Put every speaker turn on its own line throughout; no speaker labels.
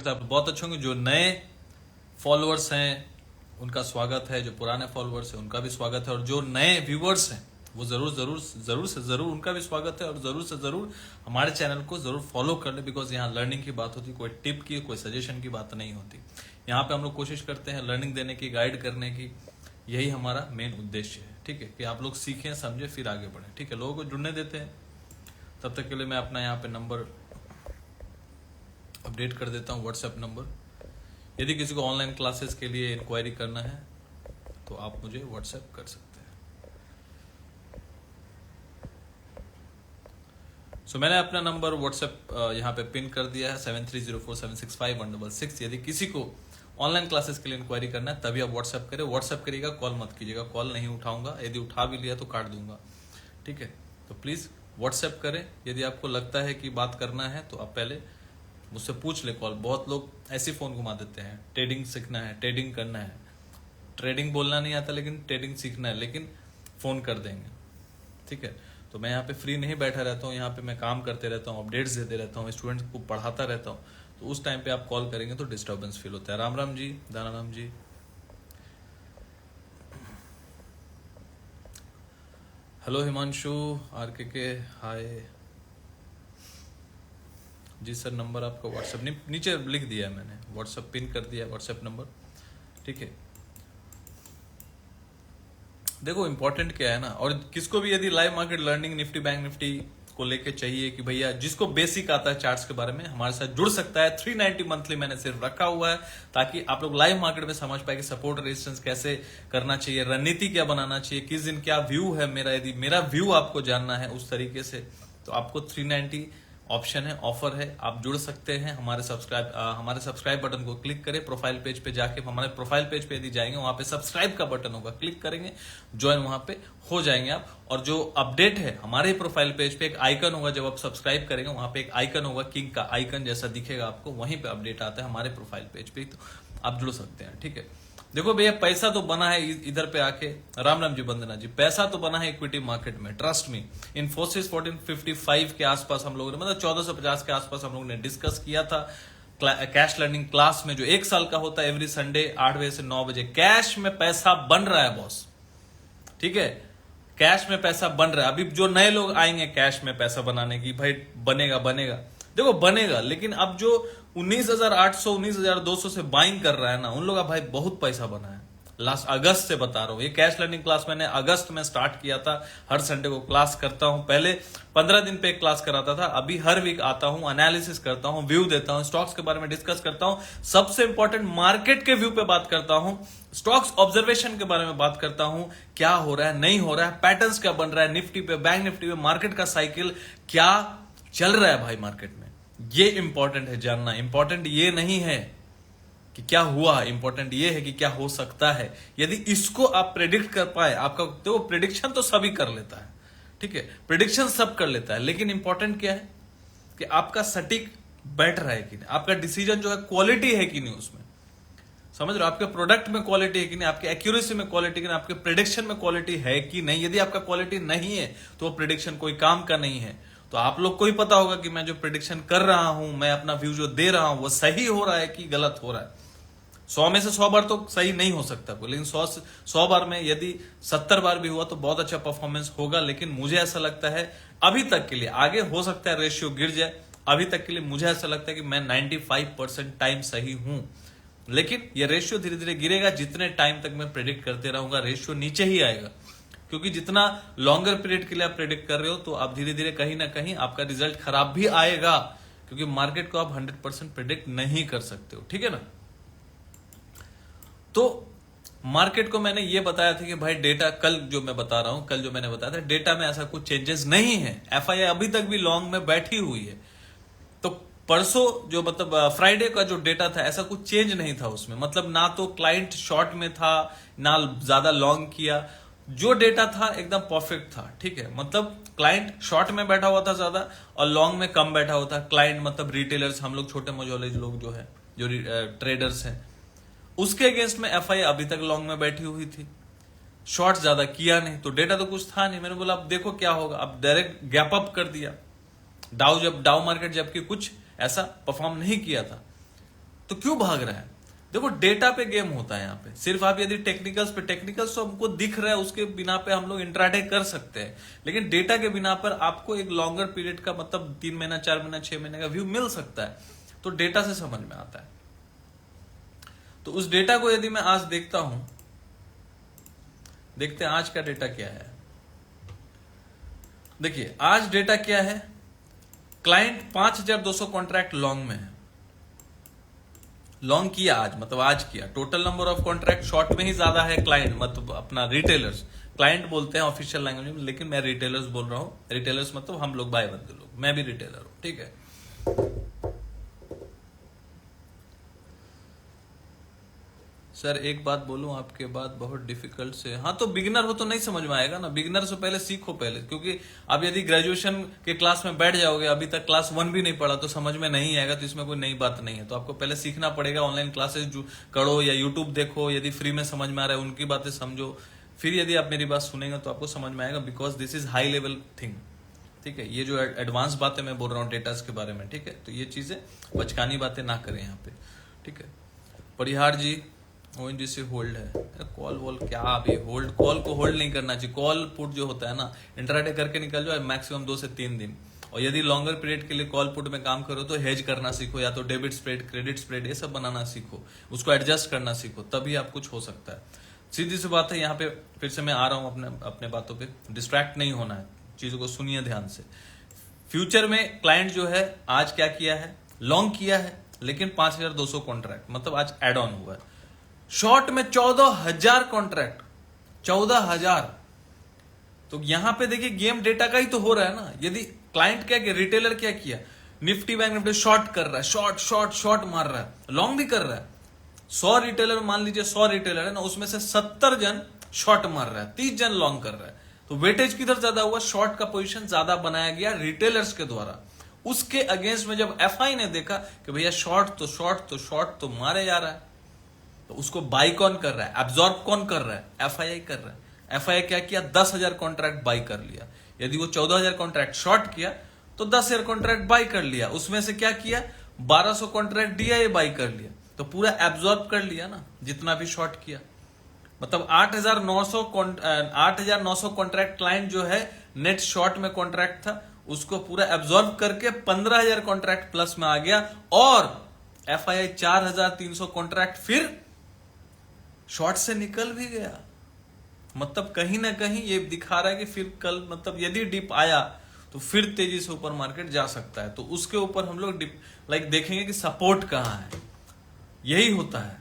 आप बहुत अच्छे होंगे। जो नए फॉलोअर्स हैं उनका स्वागत है, जो पुराने फॉलोअर्स हैं उनका भी स्वागत है, और जो नए व्यूअर्स हैं वो जरूर जरूर जरूर से जरूर उनका भी स्वागत है, और जरूर से जरूर हमारे चैनल को जरूर फॉलो कर ले। बिकॉज यहाँ लर्निंग की बात होती है, कोई टिप की कोई सजेशन की बात नहीं होती। यहाँ पे हम लोग कोशिश करते हैं लर्निंग देने की, गाइड करने की। यही हमारा मेन उद्देश्य है, ठीक है, कि आप लोग सीखें समझे फिर आगे बढ़े। ठीक है, लोगों को जुड़ने देते हैं। तब तक के लिए मैं अपना यहाँ पे नंबर अपडेट कर देता हूँ, व्हाट्सएप नंबर। यदि किसी को ऑनलाइन क्लासेस के लिए इंक्वायरी करना है तो आप मुझे व्हाट्सएप कर सकते हैं। मैंने अपना नंबर व्हाट्सएप यहाँ पे पिन कर दिया है 7304765166। यदि किसी को ऑनलाइन क्लासेस के लिए इंक्वायरी करना है तभी आप व्हाट्सएप करें। व्हाट्सएप करिएगा, कॉल मत कीजिएगा, कॉल नहीं उठाऊंगा। यदि उठा भी लिया तो काट दूंगा, ठीक है। तो प्लीज व्हाट्सएप करें। यदि आपको लगता है कि बात करना है तो आप पहले मुझसे पूछ ले कॉल। बहुत लोग ऐसी फोन घुमा देते हैं, ट्रेडिंग सीखना है, ट्रेडिंग करना है। ट्रेडिंग बोलना नहीं आता लेकिन ट्रेडिंग सीखना है, लेकिन फोन कर देंगे, ठीक है। तो मैं यहाँ पे फ्री नहीं बैठा रहता हूँ, यहाँ पे मैं काम करते रहता हूँ, अपडेट्स देते रहता हूँ, स्टूडेंट्स को पढ़ाता रहता हूँ। तो उस टाइम पे आप कॉल करेंगे तो डिस्टर्बेंस फील होता है। राम राम जी, दाना राम जी, हेलो हिमांशु, आर के हाय जी सर। नंबर आपका व्हाट्सएप नीचे लिख दिया है मैंने, व्हाट्सएप पिन कर दिया व्हाट्सएप नंबर, ठीक है। देखो इंपॉर्टेंट क्या है ना, और किसको भी यदि live market learning Nifty bank Nifty को लेके चाहिए कि भैया जिसको बेसिक आता है चार्ट्स के बारे में हमारे साथ जुड़ सकता है। 390 मंथली मैंने सिर्फ रखा हुआ है ताकि आप लोग लाइव मार्केट में समझ पाए कि सपोर्ट रेजिस्टेंस कैसे करना चाहिए, रणनीति क्या बनाना चाहिए, किस दिन क्या व्यू है मेरा। यदि मेरा व्यू आपको जानना है उस तरीके से तो आपको 390 ऑप्शन है, ऑफर है, आप जुड़ सकते हैं। हमारे सब्सक्राइब बटन को क्लिक करें, प्रोफाइल पेज पे जाके हमारे प्रोफाइल पेज पे यदि जाएंगे वहां पे सब्सक्राइब का बटन होगा, क्लिक करेंगे, ज्वाइन वहां पे हो जाएंगे आप। और जो अपडेट है हमारे प्रोफाइल पेज पे एक आइकन होगा, जब आप सब्सक्राइब करेंगे वहां पे एक आइकन होगा, किंग का आइकन जैसा दिखेगा आपको, वहीं पे अपडेट आता है हमारे प्रोफाइल पेज पे, तो आप जुड़ सकते हैं, ठीक है। देखो भैया पैसा तो बना है इधर पे आके, राम राम जी, वंदना जी, पैसा तो बना है इक्विटी मार्केट में, ट्रस्ट मी। इन्फोसिस 1455 के आसपास हम लोगों ने, मतलब 1450 के आसपास हम लोगों ने डिस्कस किया था कैश लर्निंग क्लास में, जो 1 साल का होता है, एवरी संडे 8 बजे से 9 बजे। कैश में पैसा बन रहा है बॉस, ठीक है, कैश में पैसा बन रहा है। अभी जो नए लोग आएंगे कैश में पैसा बनाने की, भाई बनेगा बनेगा, देखो बनेगा, लेकिन अब जो 19,800 19,200 से बाइंग कर रहा है ना, उन लोग का भाई बहुत पैसा बना है। लास्ट अगस्त से बता रहा हूँ, ये कैश लर्निंग क्लास मैंने अगस्त में स्टार्ट किया था। हर संडे को क्लास करता हूँ, पहले 15 दिन पे एक क्लास कराता था, अभी हर वीक आता हूँ, एनालिसिस करता हूँ, व्यू देता हूँ, स्टॉक्स के बारे में डिस्कस करता हूँ, सबसे इंपॉर्टेंट मार्केट के व्यू पे बात करता हूँ, स्टॉक्स ऑब्जर्वेशन के बारे में बात करता हूं, क्या हो रहा है नहीं हो रहा है, पैटर्न्स क्या बन रहा है निफ्टी पे, बैंक निफ्टी पे, मार्केट का साइकिल क्या चल रहा है भाई मार्केट में। ये इंपॉर्टेंट है जानना। इंपॉर्टेंट ये नहीं है कि क्या हुआ, इंपॉर्टेंट ये है कि क्या हो सकता है। यदि इसको आप प्रेडिक्ट कर पाए, आपका तो प्रेडिक्शन तो सभी कर लेता है, ठीक है, प्रेडिक्शन सब कर लेता है, लेकिन इंपॉर्टेंट क्या है कि आपका सटीक बैठ रहा है कि नहीं, आपका डिसीजन जो है क्वालिटी है कि नहीं उसमें, समझ रहे हो, आपके प्रोडक्ट में क्वालिटी है कि नहीं, आपके एक्यूरेसी में क्वालिटी, आपके प्रेडिक्शन में क्वालिटी है कि नहीं। यदि आपका क्वालिटी नहीं है तो वो प्रेडिक्शन कोई काम का नहीं है। तो आप लोग को ही पता होगा कि मैं जो प्रेडिक्शन कर रहा हूं, मैं अपना व्यू जो दे रहा हूं, वो सही हो रहा है कि गलत हो रहा है। 100 में से 100 बार तो सही नहीं हो सकता कोई, लेकिन 100 बार में यदि 70 बार भी हुआ तो बहुत अच्छा परफॉर्मेंस होगा। लेकिन मुझे ऐसा लगता है अभी तक के लिए, आगे हो सकता है रेशियो गिर जाए, अभी तक के लिए मुझे ऐसा लगता है कि मैं 95% टाइम सही हूं। लेकिन ये रेशियो धीरे धीरे गिरेगा, जितने टाइम तक मैं प्रेडिक्ट करते रहूंगा रेशियो नीचे ही आएगा, क्योंकि जितना लॉन्गर पीरियड के लिए आप प्रेडिक्ट कर रहे हो तो आप धीरे धीरे कहीं ना कहीं आपका रिजल्ट खराब भी आएगा, क्योंकि मार्केट को आप 100% प्रेडिक्ट नहीं कर सकते हो, ठीक है ना। तो मार्केट को मैंने ये बताया था कि भाई डेटा, कल जो मैं बता रहा हूं, कल जो मैंने बताया था डेटा में ऐसा कुछ चेंजेस नहीं है। एफआईआई अभी तक भी लॉन्ग में बैठी हुई है। तो परसों जो मतलब फ्राइडे का जो डेटा था ऐसा कुछ चेंज नहीं था उसमें, मतलब ना तो क्लाइंट शॉर्ट में था ना ज्यादा लॉन्ग किया, जो डेटा था एकदम परफेक्ट था, ठीक है। मतलब क्लाइंट शॉर्ट में बैठा हुआ था ज्यादा और लॉन्ग में कम बैठा हुआ था। क्लाइंट मतलब रिटेलर्स, हम लोग छोटे मझोले लोग जो है, जो ट्रेडर्स हैं, उसके अगेंस्ट में एफआई अभी तक लॉन्ग में बैठी हुई थी, शॉर्ट ज्यादा किया नहीं, तो डेटा तो कुछ था नहीं। मैंने बोला अब देखो क्या होगा, अब डायरेक्ट गैप अप कर दिया डाउ मार्केट, जबकि कुछ ऐसा परफॉर्म नहीं किया था। तो क्यों भाग रहा है? देखो डेटा पे गेम होता है यहाँ पे। सिर्फ आप यदि टेक्निकल्स तो हमको दिख रहा है, उसके बिना पे हम लोग इंट्राडे कर सकते हैं, लेकिन डेटा के बिना पर आपको एक लॉन्गर पीरियड का मतलब 3 महीना 4 महीना 6 महीने का व्यू मिल सकता है। तो डेटा से समझ में आता है। तो उस डेटा को यदि मैं आज देखता हूं, देखते हैं आज का डेटा क्या है। देखिए आज डेटा क्या है, क्लाइंट 5200 कॉन्ट्रैक्ट लॉन्ग में है। लॉन्ग किया आज, मतलब आज किया। Total number of contract short में ही ज्यादा है क्लाइंट, मतलब अपना रिटेलर्स। क्लाइंट बोलते हैं ऑफिशियल लैंग्वेज में, लेकिन मैं रिटेलर्स बोल रहा हूं। रिटेलर्स मतलब हम लोग, बाय बंदे लोग, मैं भी रिटेलर हूं, ठीक है। सर एक बात बोलूं, आपके बात बहुत डिफिकल्ट से। हाँ तो बिगिनर हो तो नहीं समझ में आएगा ना, बिगिनर से पहले सीखो पहले, क्योंकि आप यदि ग्रेजुएशन के क्लास में बैठ जाओगे, अभी तक क्लास 1 भी नहीं पढ़ा, तो समझ में नहीं आएगा। तो इसमें कोई नई बात नहीं है। तो आपको पहले सीखना पड़ेगा, ऑनलाइन क्लासेस जो करो या यूट्यूब देखो, यदि फ्री में समझ में आ रहा है उनकी बातें समझो, फिर यदि आप मेरी बात सुनेंगे तो आपको समझ में आएगा, because this is high level thing, ठीक है। ये जो एडवांस बातें मैं बोल रहा हूँ डेटास के बारे में, ठीक है। तो ये चीजें बचकानी बातें ना करें यहाँ पे, ठीक है। परिहार जी ओएनजीसी होल्ड है, कॉल वॉल क्या अभी होल्ड, कॉल को होल्ड नहीं करना चाहिए। कॉल पुट जो होता है ना, इंट्राडे करके निकल जाओ मैक्सिमम 2 से 3 दिन। और यदि लॉन्गर पीरियड के लिए कॉल पुट में काम करो तो हेज करना सीखो, या तो डेबिट स्प्रेड, क्रेडिट स्प्रेड, ये सब बनाना सीखो, उसको एडजस्ट करना सीखो, तभी आप कुछ हो सकता है। सीधी सी बात है। यहाँ पे फिर से मैं आ रहा हूँ अपने बातों पे, डिस्ट्रैक्ट नहीं होना है, चीजों को सुनिए ध्यान से। फ्यूचर में क्लाइंट जो है आज क्या किया है, लॉन्ग किया है, लेकिन 5200 कॉन्ट्रैक्ट, मतलब आज एड ऑन हुआ है। शॉर्ट में 14,000 कॉन्ट्रैक्ट, 14,000। तो यहां पे देखिए गेम डेटा का ही तो हो रहा है ना। यदि क्लाइंट क्या किया, रिटेलर क्या किया, निफ्टी बैंक निफ्टी शॉर्ट कर रहा है, शॉर्ट मार रहा है, लॉन्ग भी कर रहा है। 100 रिटेलर, मान लीजिए 100 रिटेलर है ना, उसमें से 70 जन शॉर्ट मार रहा है, 30 जन लॉन्ग कर रहा है। तो वेटेज किधर ज्यादा हुआ, शॉर्ट का पोजीशन ज्यादा बनाया गया रिटेलर्स के द्वारा। उसके अगेंस्ट में जब एफआई ने देखा कि भैया शॉर्ट तो मारे जा रहा है, तो उसको बाई कौन कर रहा है, एब्जॉर्ब कौन कर रहा है, एफआईआई कर रहा है। एफआईआई क्या किया, 10,000 कॉन्ट्रैक्ट बाई कर लिया। यदि वो 14,000 कॉन्ट्रैक्ट शॉर्ट किया तो 10,000 कॉन्ट्रैक्ट बाई कर लिया। उसमें से क्या किया, 1200 कॉन्ट्रैक्ट डीआईए बाई कर लिया, तो पूरा एब्जॉर्ब कर लिया ना जितना भी शॉर्ट किया। मतलब 8,900 कॉन्ट्रैक्ट क्लाइंट जो है नेट शॉर्ट में कॉन्ट्रैक्ट था, उसको पूरा एब्जॉर्ब करके 15,000 कॉन्ट्रैक्ट प्लस में आ गया। और एफआईआई 4,300 कॉन्ट्रैक्ट फिर शॉर्ट से निकल भी गया। मतलब कहीं ना कहीं ये दिखा रहा है कि फिर कल, मतलब यदि डिप आया तो फिर तेजी से ऊपर मार्केट जा सकता है। तो उसके ऊपर हम लोग देखेंगे कि सपोर्ट कहां है। यही होता है,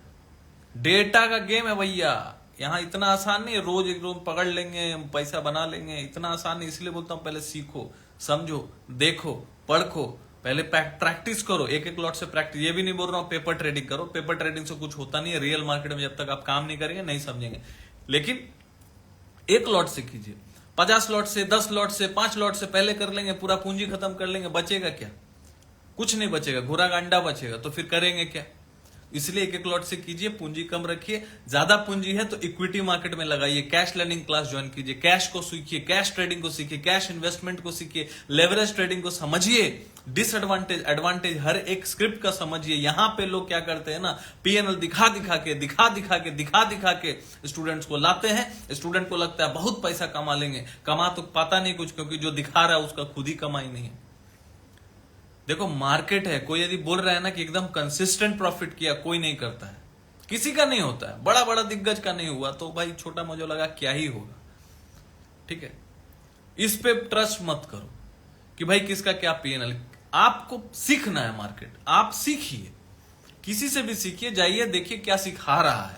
डेटा का गेम है भैया। यहां इतना आसान नहीं है रोज एक रोज पकड़ लेंगे पैसा बना लेंगे, इतना आसान नहीं। इसलिए बोलता हूं पहले सीखो, समझो, देखो, पढ़ो, पहले प्रैक्टिस करो। एक लॉट से प्रैक्टिस। ये भी नहीं बोल रहा हूं पेपर ट्रेडिंग करो, पेपर ट्रेडिंग से कुछ होता नहीं है। रियल मार्केट में जब तक आप काम नहीं करेंगे नहीं समझेंगे। लेकिन एक लॉट से कीजिए, 50 लॉट से, 10 लॉट से, 5 लॉट से पहले कर लेंगे, पूरा पूंजी खत्म कर लेंगे, बचेगा क्या, कुछ नहीं बचेगा, घोड़ा का अंडा बचेगा। तो फिर करेंगे क्या। इसलिए एक लॉट से कीजिए, पूंजी कम रखिए। ज्यादा पूंजी है तो इक्विटी मार्केट में लगाइए, कैश लर्निंग क्लास ज्वाइन कीजिए, कैश को सीखिए, कैश ट्रेडिंग को सीखिए, कैश इन्वेस्टमेंट को सीखिए, लेवरेज ट्रेडिंग को समझिए, डिसएडवांटेज एडवांटेज हर एक स्क्रिप्ट का समझिए। यहां पे लोग क्या करते हैं ना, पीएनएल दिखा दिखा के स्टूडेंट्स को लाते हैं। स्टूडेंट को लगता है बहुत पैसा कमा लेंगे, कमा तो पता नहीं कुछ, क्योंकि जो दिखा रहा है उसका खुद ही कमाई नहीं है। देखो मार्केट है, कोई यदि बोल रहा है ना कि एकदम कंसिस्टेंट प्रॉफिट किया, कोई नहीं करता है, किसी का नहीं होता है। बड़ा बड़ा दिग्गज का नहीं हुआ तो भाई छोटा मोजो लगा क्या ही होगा, ठीक है। इस पे ट्रस्ट मत करो कि भाई किसका क्या पीएनएल। आपको सीखना है मार्केट, आप सीखिए, किसी से भी सीखिए, जाइए देखिए क्या सिखा रहा है।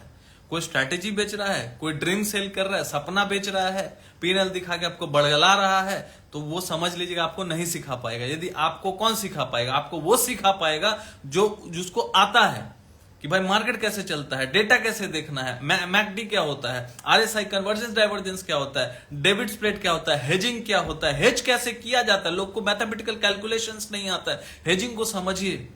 कोई स्ट्रैटेजी बेच रहा है, कोई ड्रीम सेल कर रहा है, सपना बेच रहा है, पीएनएल दिखा के आपको बड़गला रहा है, तो वो समझ लीजिएगा आपको नहीं सिखा पाएगा। यदि आपको कौन सिखा पाएगा, आपको वो सिखा पाएगा जो जिसको आता है कि भाई मार्केट कैसे चलता है, डेटा कैसे देखना है, मैकडी क्या होता है, आरएसआई कन्वर्जेंस डाइवर्जेंस क्या होता है, डेबिट स्प्रेड क्या होता है, हेजिंग क्या होता है, हेज कैसे किया जाता है। लोग को मैथमेटिकल कैलकुलेशंस नहीं आता है, हेजिंग को समझिए।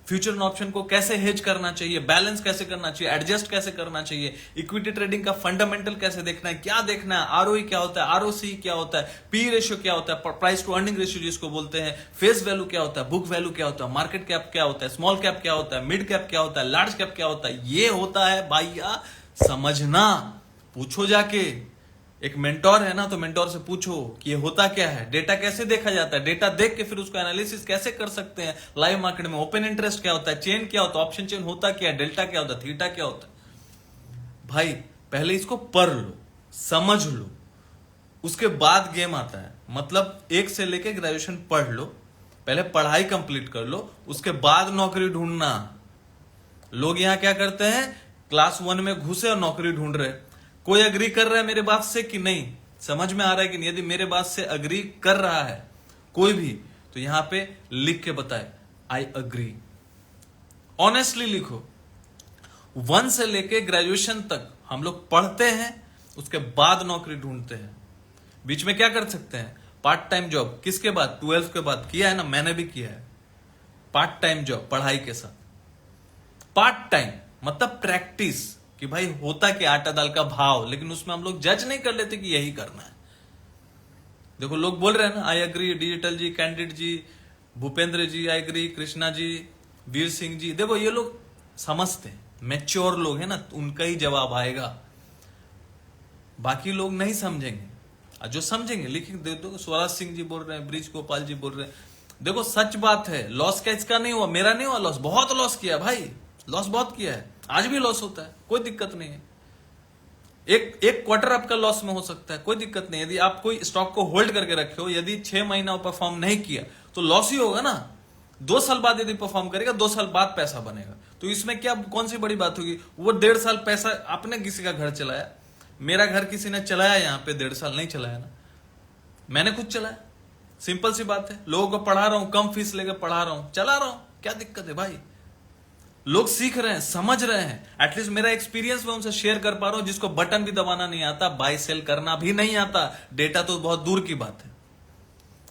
फ्यूचर ऑप्शन को कैसे हेज करना चाहिए, बैलेंस कैसे करना चाहिए, एडजस्ट कैसे करना चाहिए, इक्विटी ट्रेडिंग का फंडामेंटल कैसे देखना है, क्या देखना है, आरओई क्या होता है, आरओसी क्या होता है, पी रेशियो क्या होता है, प्राइस टू अर्निंग रेशियो जिसको बोलते हैं, फेस वैल्यू क्या होता है, बुक वैल्यू क्या होता है, मार्केट कैप क्या होता है, स्मॉल कैप क्या होता है, मिड कैप क्या होता है, लार्ज कैप क्या होता है, ये होता है भैया समझना। पूछो जाके, एक मेंटोर है ना तो मेंटोर से पूछो कि ये होता क्या है, डेटा कैसे देखा जाता है, डेटा देख के फिर उसको एनालिसिस कैसे कर सकते हैं, लाइव मार्केट में ओपन इंटरेस्ट क्या होता है, चेन क्या होता है, ऑप्शन चेन होता क्या है, डेल्टा क्या होता है, थीटा क्या होता है। भाई पहले इसको पढ़ लो, समझ लो, उसके बाद गेम आता है। मतलब 1 से लेके ग्रेजुएशन पढ़ लो, पहले पढ़ाई कंप्लीट कर लो, उसके बाद नौकरी ढूंढना। लोग यहां क्या करते हैं, क्लास 1 में घुसे और नौकरी ढूंढ रहे। कोई अग्री कर रहा है मेरे बात से कि नहीं, समझ में आ रहा है कि नहीं? यदि मेरे बात से अग्री कर रहा है कोई भी तो यहां पे लिख के बताए आई अग्री, ऑनेस्टली लिखो। 1 से लेके ग्रेजुएशन तक हम लोग पढ़ते हैं, उसके बाद नौकरी ढूंढते हैं। बीच में क्या कर सकते हैं, पार्ट टाइम जॉब। किसके बाद, 12th के बाद किया है ना, मैंने भी किया है पार्ट टाइम जॉब पढ़ाई के साथ। पार्ट टाइम मतलब प्रैक्टिस कि भाई होता क्या आटा दाल का भाव, लेकिन उसमें हम लोग जज नहीं कर लेते कि यही करना है। देखो लोग बोल रहे हैं ना I agree, digital ji, candidate ji, Bhupendra ji I agree, Krishna ji, Veer Singh ji, देखो ये लोग समझते हैं, मैच्योर लोग हैं ना, उनका ही जवाब आएगा, बाकी लोग नहीं समझेंगे। जो समझेंगे लिख दे दो। स्वराज सिंह जी बोल रहे हैं, ब्रिज गोपाल जी बोल रहे हैं। देखो सच बात है, लॉस का इसका नहीं हुआ, मेरा नहीं हुआ लॉस, बहुत लॉस किया भाई, लॉस बहुत किया है, आज भी लॉस होता है, कोई दिक्कत नहीं है। एक क्वार्टर आपका लॉस में हो सकता है, कोई दिक्कत नहीं। यदि आप कोई स्टॉक को होल्ड करके रखे हो, यदि 6 महीना परफॉर्म नहीं किया तो लॉस ही होगा ना। 2 साल बाद यदि परफॉर्म करेगा, 2 साल बाद पैसा बनेगा, तो इसमें क्या कौन सी बड़ी बात होगी। वो 1.5 साल पैसा आपने किसी का घर चलाया, मेरा घर किसी ने चलाया, यहां पे 1.5 साल नहीं चलाया ना, मैंने खुद चलाया। सिंपल सी बात है, लोगों को पढ़ा रहा हूं, कम फीस लेकर पढ़ा रहा हूं, चला रहा हूं, क्या दिक्कत है भाई। लोग सीख रहे हैं, समझ रहे हैं, एटलीस्ट मेरा एक्सपीरियंस मैं उनसे शेयर कर पा रहा हूं। जिसको बटन भी दबाना नहीं आता, बाय सेल करना भी नहीं आता, डेटा तो बहुत दूर की बात है,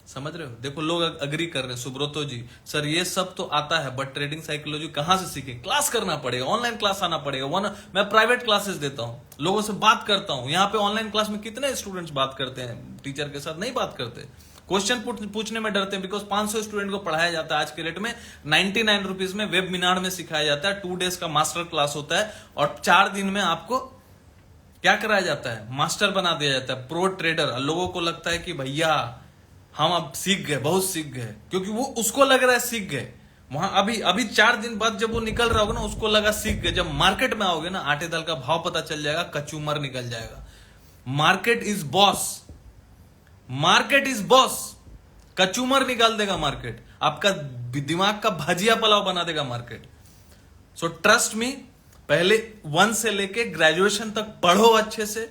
समझ रहे हो। देखो लोग अग्री कर रहे हैं, सुब्रतो जी सर ये सब तो आता है, बट ट्रेडिंग साइकोलॉजी कहां से सीखे, क्लास करना पड़ेगा, ऑनलाइन क्लास आना पड़ेगा। मैं प्राइवेट क्लासेस देता हूं, लोगों से बात करता हूं। यहाँ पे ऑनलाइन क्लास में कितने स्टूडेंट्स बात करते हैं, टीचर के साथ नहीं बात करते, क्वेश्चन पूछने में डरते हैं, बिकॉज 500 स्टूडेंट को पढ़ाया जाता है आज के रेट में 99 रुपीज में, वेबिनार में सिखाया जाता है, 2 डेज का मास्टर क्लास होता है, और 4 दिन में आपको क्या कराया जाता है, मास्टर बना दिया जाता है, प्रो ट्रेडर। लोगों को लगता है कि भैया हम अब सीख गए, बहुत सीख गए, क्योंकि वो उसको लग रहा है सीख गए। वहां अभी 4 दिन बाद जब वो निकल रहा होगा ना, उसको लगा सीख गए। जब मार्केट में आओगे ना, आटे दाल का भाव पता चल जाएगा, कचूमर निकल जाएगा। Market is boss, market is boss, kachumber निकाल देगा मार्केट, आपका दिमाग का भजिया पुलाव बना देगा मार्केट। सो ट्रस्ट मी, पहले 1 से लेके ग्रेजुएशन तक पढ़ो अच्छे से।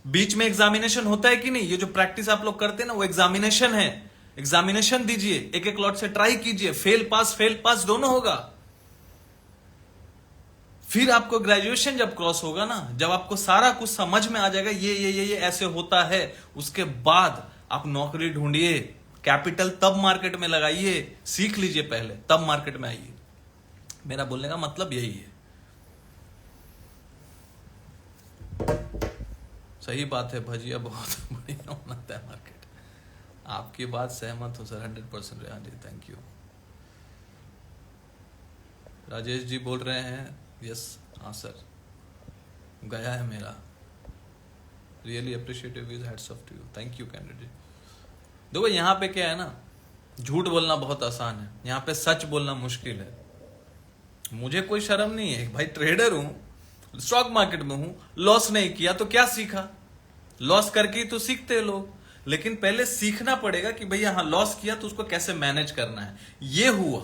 बीच में एग्जामिनेशन होता है कि नहीं, ये जो प्रैक्टिस आप लोग करते हैं ना, वो एग्जामिनेशन है, एग्जामिनेशन दीजिए, एक लॉट से ट्राई कीजिए, फेल पास दोनों होगा। फिर आपको ग्रेजुएशन जब क्रॉस होगा ना, जब आपको सारा कुछ समझ में आ जाएगा, ये ऐसे होता है, उसके बाद आप नौकरी ढूंढिए, कैपिटल तब मार्केट में लगाइए, सीख लीजिए पहले, तब मार्केट में आइए। मेरा बोलने का मतलब यही है। सही बात है, भजिया बहुत बढ़िया बनाता है मार्केट। आपकी बात सहमत हो sir, 100% Rehan ji, thank you. Rajesh ji बोल रहे हैं यस, हाँ सर, गया है मेरा, really appreciative is hats off to you, thank you candidate. देखो यहाँ पे क्या है ना, झूठ बोलना बहुत आसान है, यहाँ पे सच बोलना मुश्किल है। मुझे कोई शर्म नहीं है, भाई ट्रेडर हूं, स्टॉक मार्केट में हूं, लॉस नहीं किया तो क्या सीखा, लॉस करके ही तो सीखते हैं लोग। लेकिन पहले सीखना पड़ेगा कि भैया हाँ लॉस किया तो उसको कैसे मैनेज करना है। ये हुआ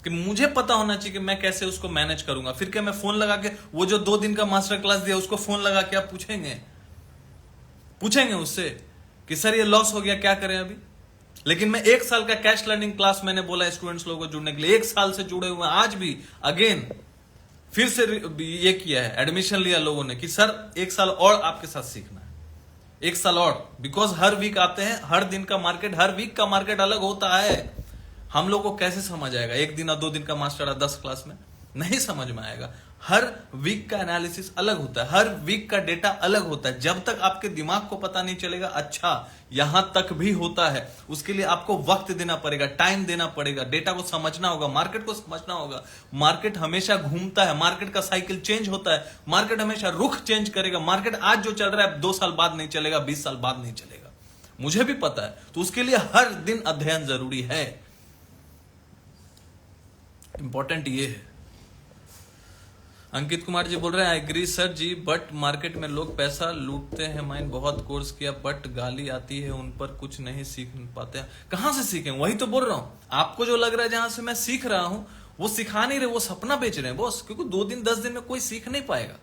कि मुझे पता होना चाहिए कि मैं कैसे उसको मैनेज करूंगा। फिर क्या मैं फोन लगा के, वो जो 2 दिन का मास्टर क्लास दिया उसको फोन लगा के आप पूछेंगे उससे कि सर ये लॉस हो गया, क्या करें अभी। लेकिन मैं 1 साल का कैश लर्निंग क्लास मैंने बोला स्टूडेंट्स लोगों को जुड़ने के लिए, 1 साल से जुड़े हुए हैं, आज भी अगेन फिर से ये किया है, एडमिशन लिया लोगों ने कि सर 1 साल और आपके साथ सीखना है, 1 साल और, बिकॉज हर वीक आते हैं, हर दिन का मार्केट, हर वीक का मार्केट अलग होता है। हम लोग को कैसे समझ आएगा? एक दिन और 2 दिन का मास्टर 10 क्लास में नहीं समझ में आएगा। हर वीक का एनालिसिस अलग होता है, हर वीक का डेटा अलग होता है। जब तक आपके दिमाग को पता नहीं चलेगा अच्छा यहां तक भी होता है, उसके लिए आपको वक्त देना पड़ेगा, टाइम देना पड़ेगा, डेटा को समझना होगा, मार्केट को समझना होगा। मार्केट हमेशा घूमता है, मार्केट का साइकिल चेंज होता है, मार्केट हमेशा रुख चेंज करेगा। मार्केट आज जो चल रहा है 2 साल बाद नहीं चलेगा, 20 साल बाद नहीं चलेगा, मुझे भी पता है। तो उसके लिए हर दिन अध्ययन जरूरी है। इंपॉर्टेंट ये है। अंकित कुमार जी बोल रहे हैं I agree sir ji, but market में लोग पैसा लूटते हैं। मैंने बहुत कोर्स किया बट गाली आती है उन पर, कुछ नहीं सीख पाते हैं। कहां से सीखें? वही तो बोल रहा हूं। आपको जो लग रहा है जहां से मैं सीख रहा हूं वो सिखा नहीं रहे, वो सपना बेच रहे हैं बॉस। क्योंकि 2 दिन 10 दिन में कोई सीख नहीं पाएगा।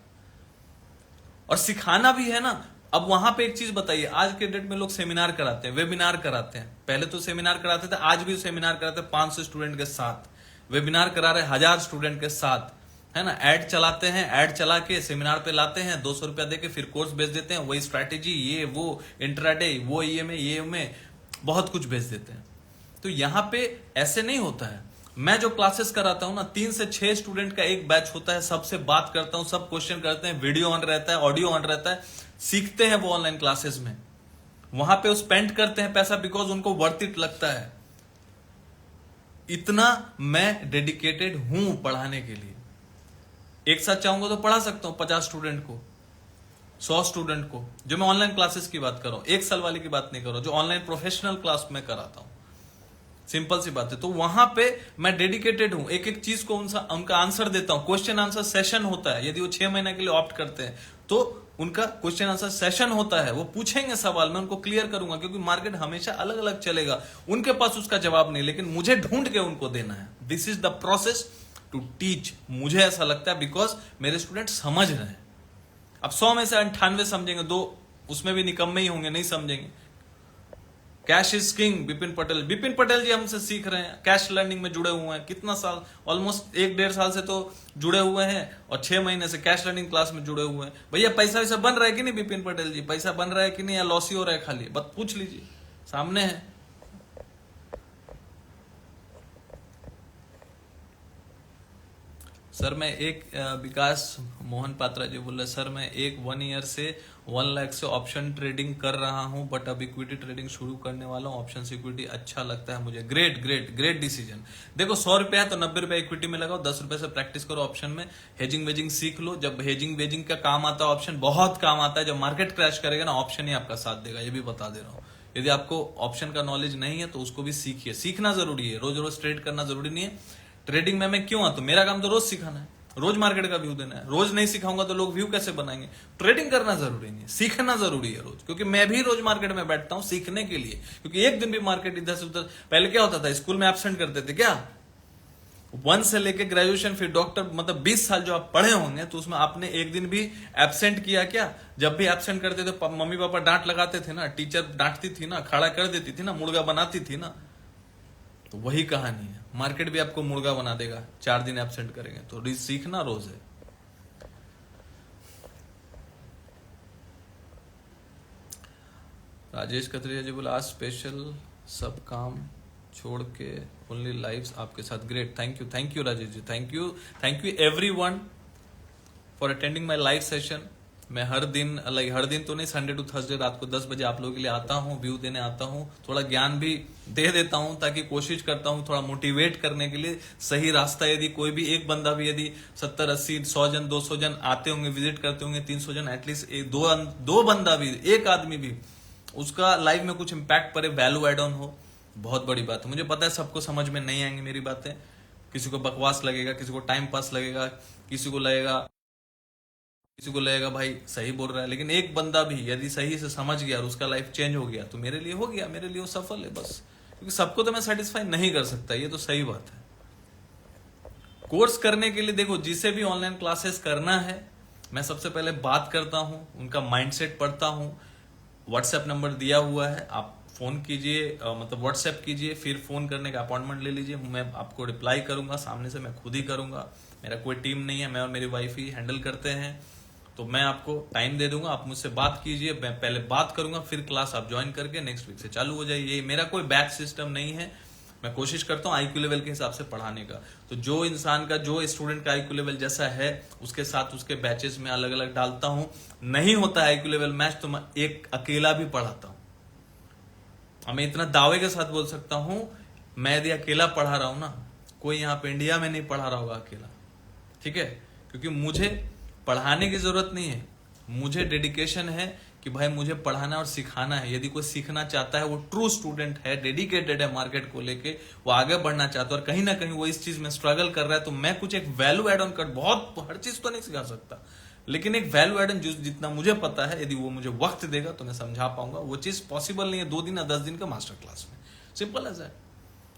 और सिखाना भी है ना। अब वहां पे एक चीज बताइए, आज के डेट में लोग सेमिनार कराते हैं, वेबिनार कराते हैं। पहले तो सेमिनार कराते थे, आज भी सेमिनार कराते हैं 500 स्टूडेंट के साथ। वेबिनार करा रहे 1000 स्टूडेंट के साथ, है ना। ऐड चलाते हैं, ऐड चला के सेमिनार पे लाते हैं, 200 रुपया देके फिर कोर्स बेच देते हैं। वही स्ट्रैटेजी, ये वो इंट्राडे, वो ये में बहुत कुछ बेच देते हैं। तो यहां पे ऐसे नहीं होता है। मैं जो क्लासेस कराता हूं ना, 3 से 6 स्टूडेंट का एक बैच होता है। सबसे बात करता हूं, सब क्वेश्चन करते हैं, वीडियो ऑन रहता है, ऑडियो ऑन रहता है, सीखते हैं वो ऑनलाइन क्लासेस में। वहां पे वो स्पेंड करते हैं पैसा, बिकॉज उनको वर्थ इट लगता है। इतना मैं डेडिकेटेड हूं पढ़ाने के लिए। एक साथ चाहूंगा तो पढ़ा सकता हूं 50 स्टूडेंट को, 100 स्टूडेंट को। जो मैं ऑनलाइन क्लासेस की बात कर रहा हूं, 1 साल वाले की बात नहीं कर रहा हूं, जो ऑनलाइन प्रोफेशनल क्लास में कराता हूं। सिंपल सी बात है। तो वहां पे मैं डेडिकेटेड हूं, एक एक चीज को उनका आंसर देता हूं। क्वेश्चन आंसर सेशन होता है। यदि वो 6 महीने के लिए ऑप्ट करते हैं तो उनका क्वेश्चन आंसर सेशन होता है। वो पूछेंगे सवाल, मैं उनको क्लियर करूंगा, क्योंकि मार्केट हमेशा अलग अलग चलेगा। उनके पास उसका जवाब नहीं, लेकिन मुझे ढूंढ के उनको देना है। This is the process to teach. मुझे ऐसा लगता है, बिकॉज मेरे स्टूडेंट समझ रहे हैं। अब 100 में से 98 समझेंगे, 2 उसमें भी निकम्मे ही होंगे, नहीं समझेंगे। Cash is king, Vipin Patel ji हमसे सीख रहे हैं, कैश लर्निंग में जुड़े हुए हैं। कितना साल, ऑलमोस्ट 1-1.5 साल से तो जुड़े हुए हैं, और 6 महीने से कैश लर्निंग क्लास में जुड़े हुए हैं। भैया पैसा वैसा बन रहा है कि नहीं विपिन पटेल जी? पैसा बन रहा है कि नहीं, या लॉस ही हो रहा है खाली? बस पूछ लीजिए, सामने है। सर मैं एक विकास मोहन पात्रा जी बोल रहे, सर मैं 1 ईयर से 1 लाख से ऑप्शन ट्रेडिंग कर रहा हूं, बट अब इक्विटी ट्रेडिंग शुरू करने वाला हूं। ऑप्शन इक्विटी अच्छा लगता है मुझे। Great great great decision. देखो 100 रुपया है तो 90 रुपया इक्विटी में लगाओ, 10 रुपए से प्रैक्टिस करो ऑप्शन में। हेजिंग वेजिंग सीख लो। जब हेजिंग वेजिंग का काम आता है, ऑप्शन बहुत काम आता है। जब मार्केट क्रैश करेगा ना, ऑप्शन ही आपका साथ देगा, ये भी बता दे रहा हूं। यदि आपको ऑप्शन का नॉलेज नहीं है तो उसको भी सीखिए। सीखना जरूरी है, रोज रोज ट्रेड करना जरूरी नहीं है। ट्रेडिंग में मैं क्यों आता हूं? मेरा काम तो रोज सिखाना है, रोज मार्केट का व्यू देना है। रोज नहीं सिखाऊंगा तो लोग व्यू कैसे बनाएंगे? ट्रेडिंग करना जरूरी नहीं है, सीखना जरूरी है रोज। क्योंकि मैं भी रोज मार्केट में बैठता हूं सीखने के लिए। क्योंकि एक दिन भी मार्केट इधर से उधर, पहले क्या होता था, स्कूल में एब्सेंट करते थे क्या? 1 से लेके ग्रेजुएशन फिर डॉक्टर, मतलब 20 साल जो आप पढ़े होंगे, तो उसमें आपने एक दिन भी एब्सेंट किया क्या? जब भी एब्सेंट करते थे मम्मी पापा डांट लगाते थे ना, टीचर डांटती थी ना, खड़ा कर देती थी ना, मुर्गा बनाती थी ना। तो वही कहानी है, मार्केट भी आपको मुर्गा बना देगा 4 दिन एब्सेंट करेंगे। तो सीखना रोज है। राजेश कतरिया जी बोला आज स्पेशल, सब काम छोड़ के ओनली लाइव्स आपके साथ। Great, thank you Rajesh ji, thank you everyone for attending my live session. मैं हर दिन तो नहीं, संडे टू थर्सडे रात को 10 बजे आप लोगों के लिए आता हूँ, व्यू देने आता हूँ, थोड़ा ज्ञान भी दे देता हूँ, ताकि कोशिश करता हूँ थोड़ा मोटिवेट करने के लिए। सही रास्ता, यदि कोई भी एक बंदा भी, यदि 70, 80, 100 जन, 200 जन आते होंगे, विजिट करते होंगे, 300 जन, एटलीस्ट दो बंदा भी, एक आदमी भी उसका लाइफ में कुछ इंपैक्ट पड़े, वैल्यू एड ऑन हो, बहुत बड़ी बात है। मुझे पता है सबको समझ में नहीं आएंगी मेरी बातें, किसी को बकवास लगेगा, किसी को टाइम पास लगेगा, किसी को लगेगा भाई सही बोल रहा है। लेकिन एक बंदा भी यदि सही से समझ गया और उसका लाइफ चेंज हो गया, तो मेरे लिए हो गया, मेरे लिए वो सफल है बस। क्योंकि सबको तो मैं सेटिस्फाई नहीं कर सकता, ये तो सही बात है। कोर्स करने के लिए देखो, जिसे भी ऑनलाइन क्लासेस करना है, मैं सबसे पहले बात करता हूं, उनका माइंडसेट पढ़ता हूं। व्हाट्सएप नंबर दिया हुआ है, आप फोन कीजिए, मतलब व्हाट्सएप कीजिए, फिर फोन करने का अपॉइंटमेंट ले लीजिए। मैं आपको रिप्लाई करूंगा, सामने से मैं खुद ही करूंगा। मेरा कोई टीम नहीं है, मैं और मेरी वाइफ ही हैंडल करते हैं। तो मैं आपको टाइम दे दूंगा, आप मुझसे बात कीजिए, मैं पहले बात करूंगा, फिर क्लास आप ज्वाइन करके नेक्स्ट वीक से चालू हो जाइए। मेरा कोई बैच सिस्टम नहीं है, मैं कोशिश करता हूँ आईक्यू लेवल के हिसाब से पढ़ाने का। तो जो इंसान का, जो स्टूडेंट का आईक्यू लेवल जैसा है, उसके साथ उसके बैचेस में अलग अलग डालता हूँ। नहीं होता है आईक्यू लेवल मैच तो मैं एक अकेला भी पढ़ाता हूँ। मैं इतना दावे के साथ बोल सकता हूँ, मैं यदि अकेला पढ़ा रहा हूं ना, कोई यहाँ पे इंडिया में नहीं पढ़ा रहा होगा अकेला, ठीक है। क्योंकि मुझे पढ़ाने की जरूरत नहीं है, मुझे डेडिकेशन है कि भाई मुझे पढ़ाना और सिखाना है। यदि कोई सीखना चाहता है, वो ट्रू स्टूडेंट है, डेडिकेटेड है मार्केट को लेके, वो आगे बढ़ना चाहता है और कहीं ना कहीं वो इस चीज में स्ट्रगल कर रहा है, तो मैं कुछ एक वैल्यू एड ऑन कर, बहुत हर चीज तो नहीं सिखा सकता, लेकिन एक वैल्यू एड जितना मुझे पता है, यदि वो मुझे वक्त देगा तो मैं समझा पाऊंगा। वो चीज पॉसिबल नहीं है 2 दिन या 10 दिन का मास्टर क्लास में, सिंपल एज दैट।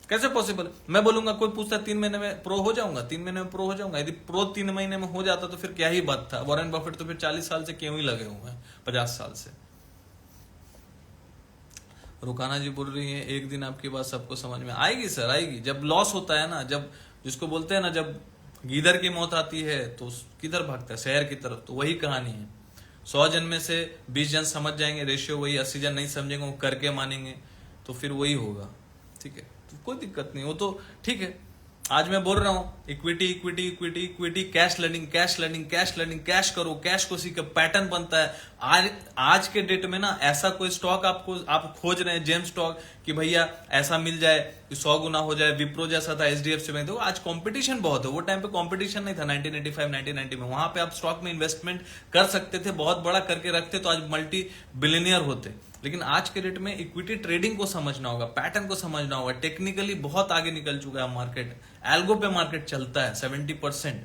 कैसे पॉसिबल? मैं बोलूंगा, कोई पूछता है 3 महीने में प्रो हो जाऊंगा, 3 महीने में प्रो हो जाऊंगा। यदि प्रो 3 महीने में हो जाता तो फिर क्या ही बात था। वॉरेन बफेट तो फिर 40 साल से क्यों ही लगे हुए हैं, 50 साल से। रुकाना जी बोल रही है एक दिन आपकी बात सबको समझ में आएगी। सर आएगी, जब लॉस होता है ना, जब जिसको बोलते हैं ना, जब गीदड़ की मौत आती है तो किधर भागता है? शहर की तरफ। तो वही कहानी है। 100 जन में से 20 जन समझ जाएंगे, रेशियो वही। 80 जन नहीं समझेंगे, वो करके मानेंगे, तो फिर वही होगा, ठीक है। तो कोई दिक्कत नहीं, वो तो ठीक है। आज मैं बोल रहा हूं equity equity equity equity, cash learning cash learning cash learning, cash करो, कैश को सीखो, पैटर्न बनता है। आज के डेट में ना ऐसा कोई स्टॉक आप खोज रहे हैं, जेम स्टॉक, कि भैया ऐसा मिल जाए 100 गुना हो जाए। विप्रो जैसा था, एचडीएफसी बैंक। देखो आज कंपटीशन बहुत है, वो टाइम पे कंपटीशन नहीं था 1985 1990 में। वहां पे आप स्टॉक में इन्वेस्टमेंट कर सकते थे, बहुत बड़ा करके रखते तो आज मल्टी बिलियनियर होते। लेकिन आज के डेट में इक्विटी ट्रेडिंग को समझना होगा, पैटर्न को समझना होगा। टेक्निकली बहुत आगे निकल चुका है मार्केट, एल्गो पे मार्केट चलता है 70%।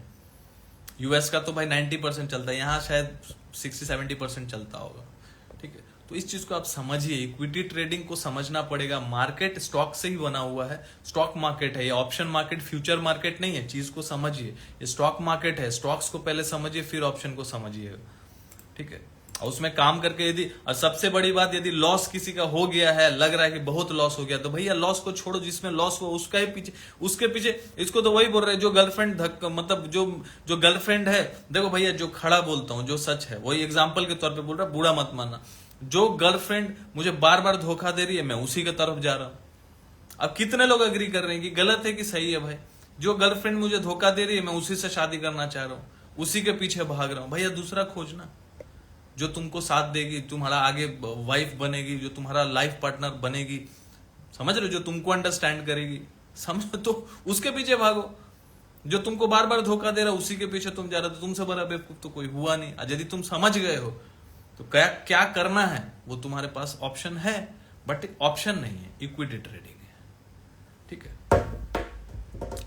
यूएस का तो भाई 90% चलता है, यहाँ शायद 60-70% चलता होगा, ठीक है। तो इस चीज को आप समझिए, इक्विटी ट्रेडिंग को समझना पड़ेगा। मार्केट स्टॉक से ही बना हुआ है, स्टॉक मार्केट है ये, ऑप्शन मार्केट फ्यूचर मार्केट नहीं है। चीज को समझिए, ये स्टॉक मार्केट है। स्टॉक्स को पहले समझिए, फिर ऑप्शन को समझिएगा, ठीक है। और उसमें काम करके यदि, और सबसे बड़ी बात, यदि लॉस किसी का हो गया है, लग रहा है कि बहुत लॉस हो गया, तो भैया लॉस को छोड़ो, जिसमें लॉस हुआ उसका ही पीछे, उसके पीछे। इसको तो वही बोल रहे हैं जो गर्लफ्रेंड मतलब जो गर्लफ्रेंड है। देखो भैया, जो खड़ा बोलता हूं, जो सच है वही एग्जाम्पल के तौर पे बोल रहा, बुरा मत मानना। जो गर्लफ्रेंड मुझे बार बार धोखा दे रही है, मैं उसी की तरफ जा रहा हूं। अब कितने लोग एग्री कर रहे हैं कि गलत है कि सही है? भाई, जो गर्लफ्रेंड मुझे धोखा दे रही है, मैं उसी से शादी करना चाह रहा हूं, उसी के पीछे भाग रहा हूं। भैया दूसरा खोजना, जो तुमको साथ देगी, तुम्हारा आगे वाइफ बनेगी, जो तुम्हारा लाइफ पार्टनर बनेगी, समझ रहे हो, जो तुमको अंडरस्टैंड करेगी, समझ, तो उसके पीछे भागो। जो तुमको बार बार धोखा दे रहा है, उसी के पीछे तुम जा रहे हो। तो तुमसे बड़ा बेवकूफ तो कोई हुआ नहीं। यदि तुम समझ गए हो तो क्या करना है, वो तुम्हारे पास ऑप्शन है, बट ऑप्शन नहीं है, इक्विटी ट्रेडिंग है, ठीक है।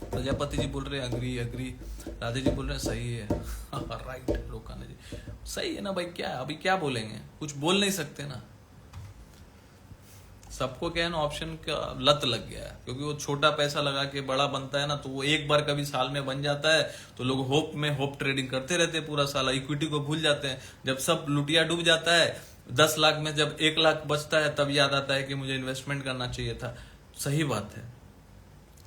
प्रजापति जी बोल रहे हैं अग्री, राधे जी बोल रहे हैं सही है। राइट रोकाना जी, सही है ना भाई। क्या अभी क्या बोलेंगे, कुछ बोल नहीं सकते ना। सबको क्या है ना, ऑप्शन का लत लग गया है, क्योंकि वो छोटा पैसा लगा के बड़ा बनता है ना, तो वो एक बार कभी साल में बन जाता है, तो लोग होप ट्रेडिंग करते रहते हैं पूरा साल, इक्विटी को भूल जाते हैं। जब सब लुटिया डूब जाता है, 10 लाख में जब 1 लाख बचता है, तब याद आता है कि मुझे इन्वेस्टमेंट करना चाहिए था। सही बात है,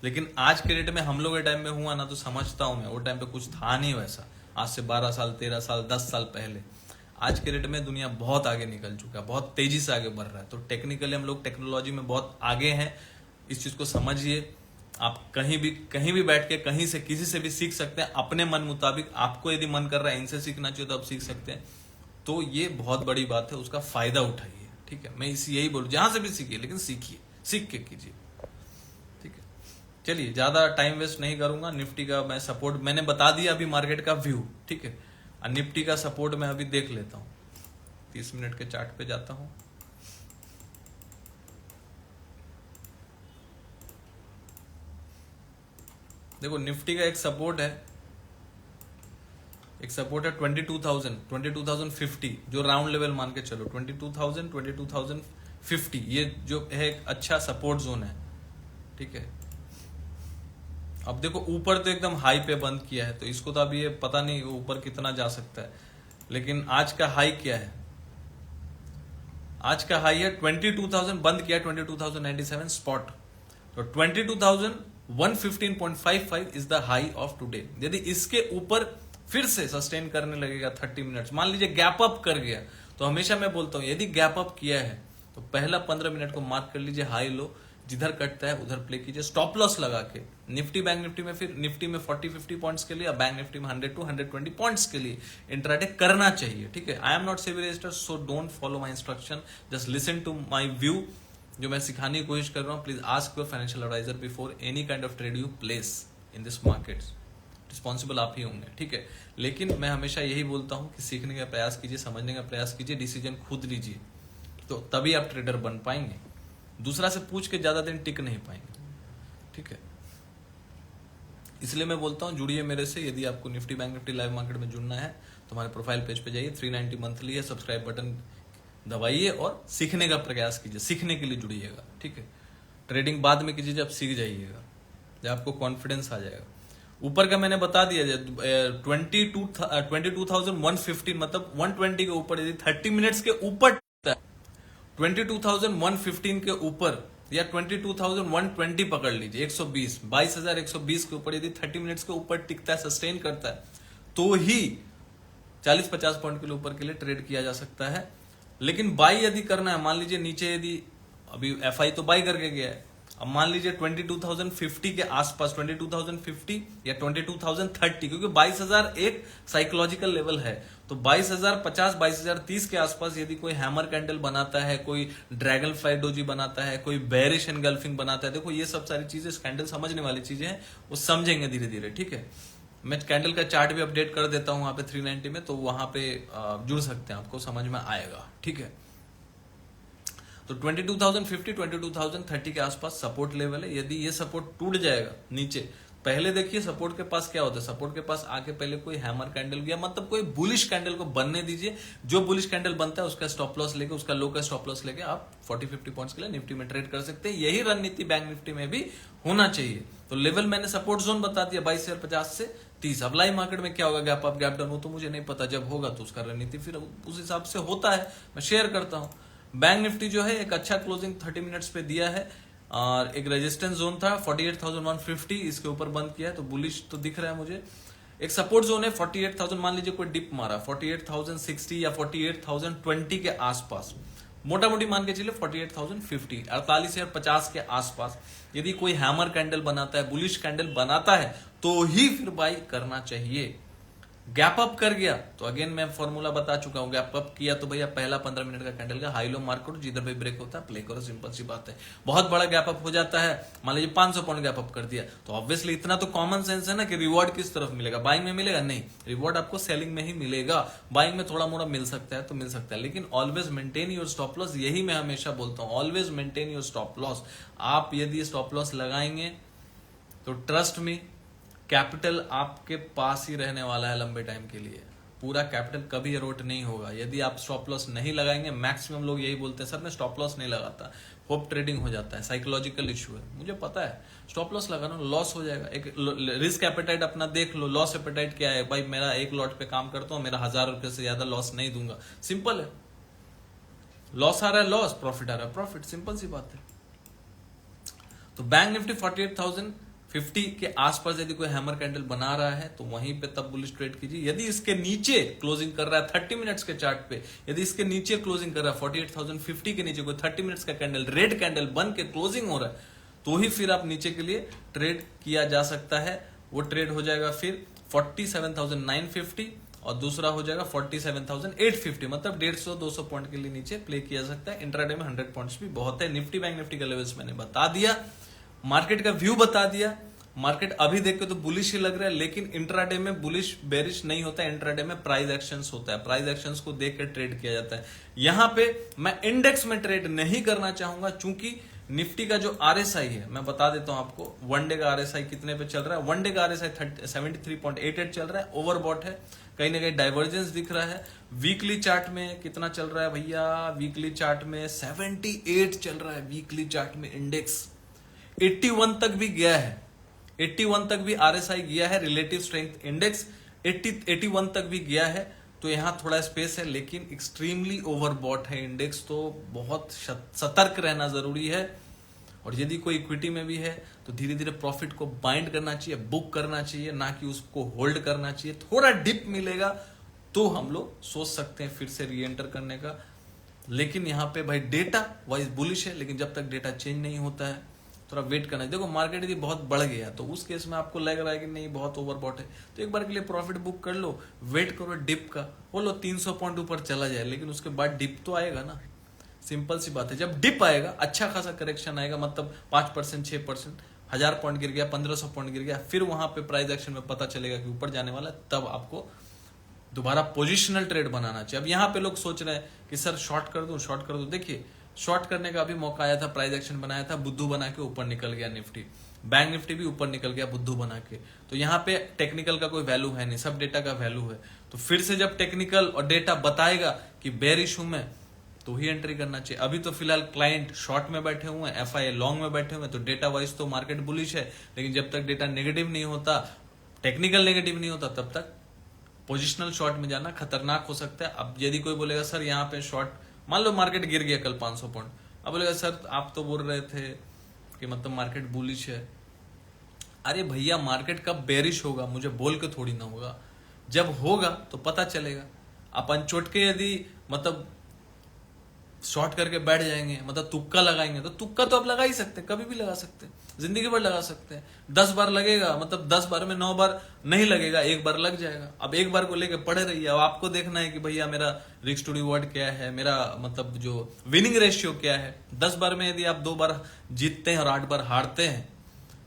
लेकिन आज के डेट में हम लोग के टाइम में हुआ ना, तो समझता हूं मैं, वो टाइम पे कुछ था नहीं वैसा। आज से 12 साल 13 साल 10 साल पहले। आज के डेट में दुनिया बहुत आगे निकल चुका है, बहुत तेजी से आगे बढ़ रहा है। तो टेक्निकली हम लोग टेक्नोलॉजी में बहुत आगे हैं, इस चीज को समझिए। आप कहीं भी बैठ के कहीं से किसी से भी सीख सकते हैं अपने मन मुताबिक। आपको यदि मन कर रहा है इनसे सीखना चाहिए तो आप सीख सकते हैं। तो ये बहुत बड़ी बात है, उसका फायदा उठाइए, ठीक है। मैं यही बोलूं, जहां से भी सीखिए, लेकिन सीखिए, सीख के कीजिए, ठीक है। चलिए, ज्यादा टाइम वेस्ट नहीं करूंगा। निफ्टी का मैं सपोर्ट मैंने बता दिया, अभी मार्केट का व्यू, ठीक है। और निफ्टी का सपोर्ट मैं अभी देख लेता हूं, 30 मिनट के चार्ट पे जाता हूं। देखो निफ्टी का एक सपोर्ट है 22,050, जो राउंड लेवल मान के चलो 22,000 22,050, ये जो है एक अच्छा सपोर्ट जोन है, ठीक है। अब देखो ऊपर तो एकदम हाई पे बंद किया है, तो इसको तो अभी ये पता नहीं ऊपर कितना जा सकता है। लेकिन आज का हाई क्या है? आज का हाई है 22,000, बंद किया 22,097 स्पॉट। तो 22,115.55 is the high of today. यदि इसके ऊपर फिर से सस्टेन करने लगेगा 30 मिनट्स, मान लीजिए गैप अप कर गया, तो हमेशा मैं बोलता हूं यदि गैप अप किया है तो पहला 15 मिनट को मार्क कर लीजिए हाई लो, जिधर कटता है उधर प्ले कीजिए, स्टॉप लॉस लगा के। निफ्टी बैंक निफ्टी में, फिर निफ्टी में 40-50 पॉइंट्स के लिए, और बैंक निफ्टी में 100-120 पॉइंट्स के लिए इंट्राडे करना चाहिए, ठीक है। I am not SEBI registered, so don't follow my instruction, just listen to my view, जो मैं सिखाने की कोशिश कर रहा हूँ। Please ask your financial advisor before any kind of trade you place in this market. Responsible आप ही होंगे, ठीक है। लेकिन मैं हमेशा यही बोलता हूँ कि सीखने का प्रयास कीजिए, समझने का प्रयास कीजिए, डिसीजन खुद लीजिए, तो तभी आप ट्रेडर बन पाएंगे। दूसरा से पूछ के ज्यादा दिन टिक नहीं पाएंगे, ठीक है। इसलिए मैं बोलता हूँ जुड़िए मेरे से। यदि आपको Nifty bank Nifty live market में जुड़ना है तो हमारे प्रोफाइल पेज पे जाइए, 390 मंथली है, सब्सक्राइब बटन दबाइए और सीखने का प्रयास कीजिए, सीखने के लिए जुड़िएगा, ठीक है। ट्रेडिंग बाद में कीजिए, जब सीख जाइएगा, जब आपको कॉन्फिडेंस आ जाएगा। ऊपर का मैंने बता दिया, 22,115 मतलब 120 के ऊपर, यदि 30 मिनट्स के ऊपर 22,115 के ऊपर या 22,120 पकड़ लीजिए, 120 22,120 के ऊपर यदि 30 मिनट्स के ऊपर टिकता है, सस्टेन करता है, तो ही 40-50 पॉइंट के लिए ऊपर के लिए ट्रेड किया जा सकता है। लेकिन बाई यदि करना है, मान लीजिए नीचे यदि अभी एफआई तो बाई करके गया है, अब मान लीजिए 22,050 के आसपास, 22,050 या 22,030, क्योंकि 22,000 एक साइकोलॉजिकल लेवल है, तो 22,050 22,030 के आसपास यदि कोई हैमर कैंडल बनाता है, कोई ड्रैगन फ्लाई डोजी बनाता है, कोई बेरिश एनगल्फिंग बनाता है, देखो ये सब सारी चीजें कैंडल समझने वाली चीजें हैं, वो समझेंगे धीरे धीरे, ठीक है। मैं कैंडल का चार्ट भी अपडेट कर देता हूं वहां पे 390 में, तो वहां पे जुड़ सकते हैं, आपको समझ में आएगा, ठीक है। तो 22,050 22,030 के आसपास सपोर्ट लेवल है। यदि ये सपोर्ट टूट जाएगा नीचे, पहले देखिए सपोर्ट के पास क्या होता है, सपोर्ट के पास आके पहले कोई हैमर कैंडल गया, मतलब कोई बुलिश कैंडल को बनने दीजिए, जो बुलिश कैंडल बनता है उसका स्टॉप लॉस लेके, उसका लो का स्टॉप लॉस लेके आप 40-50 पॉइंट्स के लिए निफ्टी में ट्रेड कर सकते हैं। यही रणनीति बैंक निफ्टी में भी होना चाहिए। तो लेवल मैंने सपोर्ट जोन बता दिया 22,050 से 30। अब लाइव मार्केट में क्या होगा, गैप अप गैप डाउन, वो तो मुझे नहीं पता, जब होगा तो उसका रणनीति फिर उस हिसाब से होता है, मैं शेयर करता हूं। बैंक निफ्टी जो है एक अच्छा क्लोजिंग 30 मिनट्स पे दिया है, और एक रेजिस्टेंस जोन था 48,150, इसके ऊपर बंद किया है, तो बुलिश तो दिख रहा है मुझे। एक सपोर्ट जोन है 48,000, मान लीजिए कोई डिप मारा 48,060 या 48,020 के आसपास, मोटा मोटी मान के चलिए 48,050, 48,050 के आसपास यदि कोई हैमर कैंडल बनाता है, बुलिश कैंडल बनाता है, तो ही फिर बाई करना चाहिए। गैप अप कर गया तो अगेन मैं फॉर्मूला बता चुका हूं, गैप अप किया तो भैया पहला 15 मिनट का कैंडल का हाई लो मार्क करो, जिधर भी ब्रेक होता है प्ले करो, सिंपल सी बात है। बहुत बड़ा गैप अप हो जाता है, मान लीजिए 500 पॉइंट गैप अप कर दिया, तो ऑब्वियसली इतना तो कॉमन सेंस है ना कि रिवॉर्ड किस तरफ मिलेगा, बाइंग में मिलेगा? नहीं, रिवॉर्ड आपको सेलिंग में ही मिलेगा। बाइंग में थोड़ा मोड़ा मिल सकता है तो मिल सकता है, लेकिन always maintain your stop loss. यही मैं हमेशा बोलता हूं, always maintain your stop loss. आप यदि स्टॉप लॉस लगाएंगे तो ट्रस्ट में कैपिटल आपके पास ही रहने वाला है लंबे टाइम के लिए, पूरा कैपिटल कभी एरोट नहीं होगा यदि आप स्टॉप लॉस नहीं लगाएंगे। मैक्सिमम लोग यही बोलते हैं, सर मैं स्टॉप लॉस नहीं लगाता, होप ट्रेडिंग हो जाता है, साइकोलॉजिकल इशू है। मुझे पता है, स्टॉप लॉस लगाना, लॉस हो जाएगा। एक रिस्क एपेटाइट अपना देख लो, लॉस एपेटाइट क्या है भाई, मेरा एक लॉट पे काम करता हूं, मेरा 1,000 रुपए से ज्यादा लॉस नहीं दूंगा, सिंपल है। लॉस आ रहा है लॉस, प्रॉफिट आ रहा है प्रॉफिट, सिंपल सी बात है। तो बैंक निफ्टी 48,050 के आसपास यदि कोई हैमर कैंडल बना रहा है तो वहीं पे तब बुलिश ट्रेड कीजिए। यदि इसके नीचे क्लोजिंग कर रहा है 30 मिनट्स के चार्ट पे, यदि इसके नीचे क्लोजिंग कर रहा है 48,050 के नीचे कोई 30 मिनट्स का कैंडल रेड कैंडल बन के क्लोजिंग हो रहा है, तो ही फिर आप नीचे के लिए ट्रेड किया जा सकता है। वो ट्रेड हो जाएगा फिर 47,950 और दूसरा हो जाएगा 47,850, मतलब 150-200 पॉइंट के लिए नीचे प्ले किया जा सकता है। इंट्राडे में 100 पॉइंट्स भी बहुत है। निफ्टी बैंक निफ्टी का लेवल्स मैंने बता दिया, मार्केट का व्यू बता दिया। मार्केट अभी देख के तो बुलिश ही लग रहा है, लेकिन इंट्राडे में बुलिश बेरिश नहीं होता है, इंट्राडे में प्राइस एक्शंस होता है, प्राइस एक्शंस को देख कर ट्रेड किया जाता है। यहां पे मैं इंडेक्स में ट्रेड नहीं करना चाहूंगा, चूंकि निफ्टी का जो आरएसआई है मैं बता देता हूं आपको, वन डे का आरएसआई कितने पे चल रहा है। वन डे का आरएसआई 73.88 चल रहा है, ओवरबॉट है, कहीं ना कहीं डाइवर्जेंस दिख रहा है। वीकली चार्ट में कितना चल रहा है भैया, वीकली चार्ट में 78 चल रहा है, वीकली चार्ट में इंडेक्स 81 तक भी गया है, 81 तक भी आरएसआई गया है, रिलेटिव स्ट्रेंथ इंडेक्स 81 तक भी गया है। तो यहां थोड़ा स्पेस है, लेकिन एक्सट्रीमली ओवरबॉट है इंडेक्स, तो बहुत सतर्क रहना जरूरी है। और यदि कोई इक्विटी में भी है तो धीरे धीरे प्रॉफिट को बाइंड करना चाहिए, बुक करना चाहिए, ना कि उसको होल्ड करना चाहिए। थोड़ा डिप मिलेगा तो हम लोग सोच सकते हैं फिर से री एंटर करने का, लेकिन यहां पे भाई डेटा वाइज बुलिश है, लेकिन जब तक डेटा चेंज नहीं होता है थोड़ा वेट करना है। देखो मार्केट यदि बहुत बढ़ गया तो उस केस में आपको लग रहा है कि नहीं बहुत ओवरबॉट है, तो एक बार के लिए प्रॉफिट बुक कर लो, वेट करो डिप का, बोलो 300 पॉइंट ऊपर चला जाए, लेकिन उसके बाद डिप तो आएगा ना। सिंपल सी बात है, जब डिप आएगा अच्छा खासा करेक्शन आएगा, मतलब 5% 6%, 1000 पॉइंट गिर गया, 1500 पॉइंट गिर गया, फिर वहां पे प्राइस एक्शन में पता चलेगा कि ऊपर जाने वाला है, तब आपको दोबारा पोजिशनल ट्रेड बनाना चाहिए। अब यहाँ पे लोग सोच रहे हैं कि सर शॉर्ट कर दूं, शॉर्ट कर दूं। देखिए शॉर्ट करने का भी मौका आया था, प्राइस एक्शन बनाया था, बुद्धू बना के ऊपर निकल गया निफ्टी, बैंक निफ्टी भी ऊपर निकल गया बुद्धू बना के। तो यहाँ पे टेक्निकल का कोई वैल्यू है नहीं, सब डेटा का वैल्यू है। तो फिर से जब टेक्निकल और डेटा बताएगा कि बेयरिश हूं मैं, तो ही एंट्री करना चाहिए। अभी तो फिलहाल क्लाइंट शॉर्ट में बैठे हुए हैं, एफआई लॉन्ग में बैठे हुए हैं, तो डेटा वाइज तो मार्केट बुलिश है, लेकिन जब तक डेटा नेगेटिव नहीं होता, टेक्निकल नेगेटिव नहीं होता, तब तक पोजिशनल शॉर्ट में जाना खतरनाक हो सकता है। अब यदि कोई बोलेगा सर यहाँ पे शॉर्ट, मान लो मार्केट गिर गया कल 500 पॉइंट, अब बोलेगा सर आप तो बोल रहे थे कि मतलब मार्केट बुलिश है। अरे भैया मार्केट कब बेरिश होगा मुझे बोल के थोड़ी ना होगा, जब होगा तो पता चलेगा। अपन चुटके यदि मतलब शॉर्ट करके बैठ जाएंगे, मतलब तुक्का लगाएंगे, तो तुक्का तो आप लगा ही सकते हैं, कभी भी लगा सकते हैं, जिंदगी भर लगा सकते हैं। 10 बार लगेगा, मतलब 10 बार में 9 बार नहीं लगेगा, एक बार लग जाएगा। अब एक बार को लेके पड़े रहिए। अब आपको देखना है कि भैया मेरा रिस्क टू रिवॉर्ड क्या है, मेरा मतलब जो विनिंग रेशियो क्या है। 10 बार में यदि आप 2 बार जीतते हैं और 8 बार हारते हैं,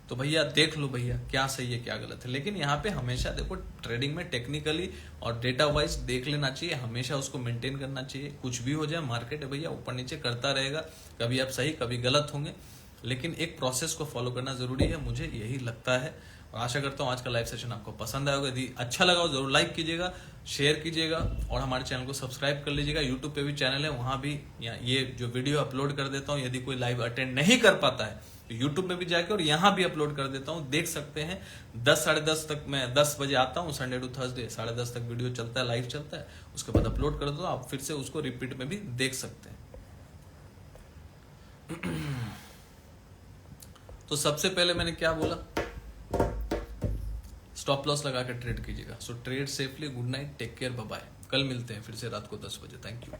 तो भैया देख लो भैया क्या सही है क्या गलत है। लेकिन यहाँ पे हमेशा देखो ट्रेडिंग में टेक्निकली और डेटा वाइज देख लेना चाहिए, हमेशा उसको मेंटेन करना चाहिए। कुछ भी हो जाए मार्केट है भैया, ऊपर नीचे करता रहेगा, कभी आप सही कभी गलत होंगे, लेकिन एक प्रोसेस को फॉलो करना जरूरी है, मुझे यही लगता है। और आशा करता हूँ आज का लाइव सेशन आपको पसंद आएगा। यदि अच्छा लगा हो जरूर लाइक कीजिएगा, शेयर कीजिएगा और हमारे चैनल को सब्सक्राइब कर लीजिएगा। यूट्यूब पे भी चैनल है, वहां भी ये जो वीडियो अपलोड कर देता हूँ, यदि कोई लाइव अटेंड नहीं कर पाता है तो यूट्यूब पे भी जाके और यहाँ भी अपलोड कर देता हूँ, देख सकते हैं। 10 साढ़े 10 तक मैं 10 बजे आता हूँ, संडे टू थर्सडे 10:30 तक वीडियो चलता है, लाइव चलता है, उसके बाद अपलोड कर दो, आप फिर से उसको रिपीट में भी देख सकते हैं। तो सबसे पहले मैंने क्या बोला, स्टॉप लॉस लगा कर ट्रेड कीजिएगा। So trade safely, good night, take care, bye bye. कल मिलते हैं फिर से रात को 10 बजे। Thank you.